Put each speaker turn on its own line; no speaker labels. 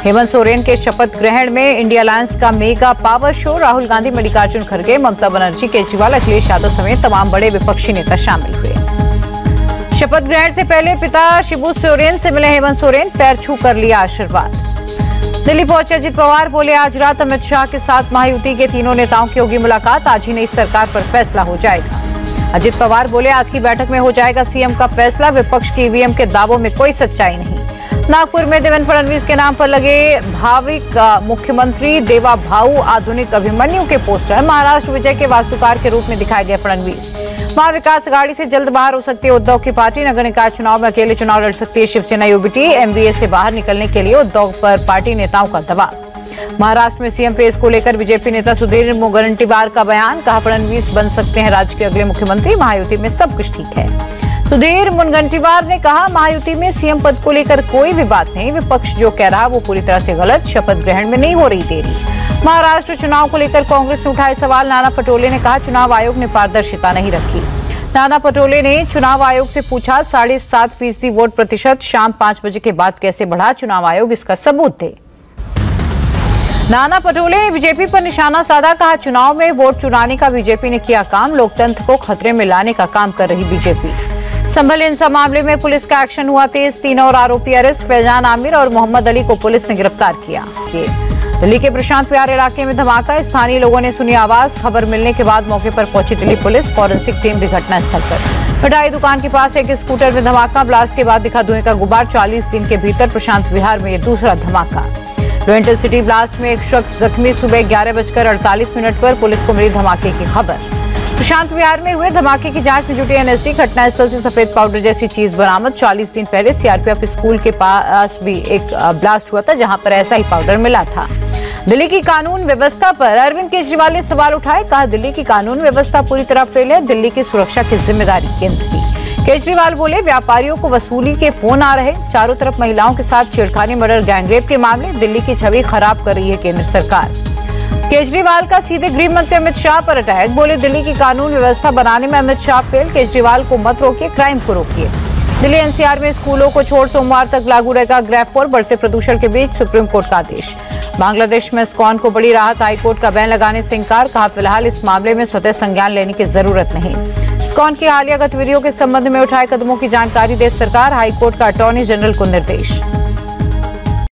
हेमंत सोरेन के शपथ ग्रहण में इंडिया अलायंस का mega power show. Rahul Gandhi, Mallikarjun खड़गे, ममता बनर्जी, केजरीवाल, अखिलेश यादव समेत तमाम बड़े विपक्षी नेता शामिल हुए। शपथ ग्रहण से पहले पिता शिबू सोरेन से मिले हेमंत सोरेन, पैर छू कर लिया आशीर्वाद। दिल्ली पहुंचे अजित पवार, बोले आज रात अमित शाह के साथ महायुति के तीनों नेताओं की होगी मुलाकात, आज ही नई सरकार पर फैसला हो जाएगा। अजित पवार बोले आज की बैठक में हो जाएगा सीएम का फैसला, विपक्ष की ईवीएम के दावों में कोई सच्चाई नहीं। नागपुर में देवेंद्र फडणवीस के नाम पर लगे भाविक मुख्यमंत्री देवा भाऊ आधुनिक अभिमन्यु के पोस्टर। महाराष्ट्र विजय के वास्तुकार के रूप में दिखाए गए फडणवीस। महाविकास आघाड़ी से जल्द बाहर हो सकती है उद्धव की पार्टी, नगर निकाय चुनाव में अकेले चुनाव लड़ सकती है शिवसेना यूबीटी। एमवीए से बाहर निकलने के लिए उद्धव पर पार्टी नेताओं का दबाव। महाराष्ट्र में सीएम फेस को लेकर बीजेपी नेता सुधीर मुनगंटीवार का बयान, कहा फडणवीस बन सकते हैं राज्य के अगले मुख्यमंत्री, महायुति में सब कुछ ठीक है। सुधीर मुनगंटीवार ने कहा महायुति में सीएम पद को लेकर कोई भी बात नहीं, विपक्ष जो कह रहा वो पूरी तरह से गलत, शपथ ग्रहण में नहीं हो रही देरी। महाराष्ट्र चुनाव को लेकर कांग्रेस ने उठाए सवाल, नाना पटोले ने कहा चुनाव आयोग ने पारदर्शिता नहीं रखी। नाना पटोले ने चुनाव आयोग से पूछा 7.5% वोट प्रतिशत शाम 5 बजे के बाद कैसे बढ़ा, चुनाव आयोग इसका सबूत दे। नाना पटोले ने बीजेपी पर निशाना साधा, कहा चुनाव में वोट चुराने का बीजेपी ने किया काम, लोकतंत्र को खतरे में लाने का काम कर रही बीजेपी। संभल हिंसा मामले में पुलिस का एक्शन हुआ तेज, 3 और आरोपी अरेस्ट, फैजान आमिर और मोहम्मद अली को पुलिस ने गिरफ्तार किया। दिल्ली के प्रशांत विहार इलाके में धमाका, स्थानीय लोगों ने सुनी आवाज, खबर मिलने के बाद मौके पर पहुंची दिल्ली पुलिस, फॉरेंसिक टीम भी घटनास्थल पर। मिठाई दुकान के पास एक स्कूटर में धमाका, ब्लास्ट के बाद दिखा धुएं का गुबार, 40 दिन के भीतर प्रशांत विहार में ये दूसरा धमाका। लोएंटल सिटी ब्लास्ट में एक शख्स जख्मी, सुबह 11:48 पर पुलिस को मिली धमाके की खबर। प्रशांत विहार में हुए धमाके की जांच में जुटी एनएसजी, घटनास्थल से सफेद पाउडर जैसी चीज बरामद। 40 दिन पहले सीआरपीएफ स्कूल के पास भी एक ब्लास्ट हुआ था जहां पर ऐसा ही पाउडर मिला था। दिल्ली की कानून व्यवस्था पर अरविंद केजरीवाल ने सवाल उठाए, कहा दिल्ली की कानून व्यवस्था पूरी तरह फेल है, दिल्ली की सुरक्षा की जिम्मेदारी केंद्र की। केजरीवाल बोले व्यापारियों को वसूली के फोन आ रहे, चारों तरफ महिलाओं के साथ छेड़खानी, मर्डर, गैंगरेप के मामले, दिल्ली की छवि खराब कर रही है केंद्र सरकार। केजरीवाल का सीधे गृह मंत्री अमित शाह पर अटैक, बोले दिल्ली की कानून व्यवस्था बनाने में अमित शाह फेल, केजरीवाल को मत रोकिए, क्राइम को रोकिए। दिल्ली एनसीआर में स्कूलों को छोड़ सोमवार तक लागू रहेगा ग्रैब 4, बढ़ते प्रदूषण के बीच सुप्रीम कोर्ट का आदेश। बांग्लादेश में इस्कॉन को बड़ी राहत, हाईकोर्ट का बैन लगाने से इंकार, कहा फिलहाल इस मामले में स्वतः संज्ञान लेने की जरूरत नहीं। इस्कॉन की हालिया गतिविधियों के संबंध में उठाए कदमों की जानकारी दे सरकार, हाईकोर्ट का अटॉर्नी जनरल को निर्देश।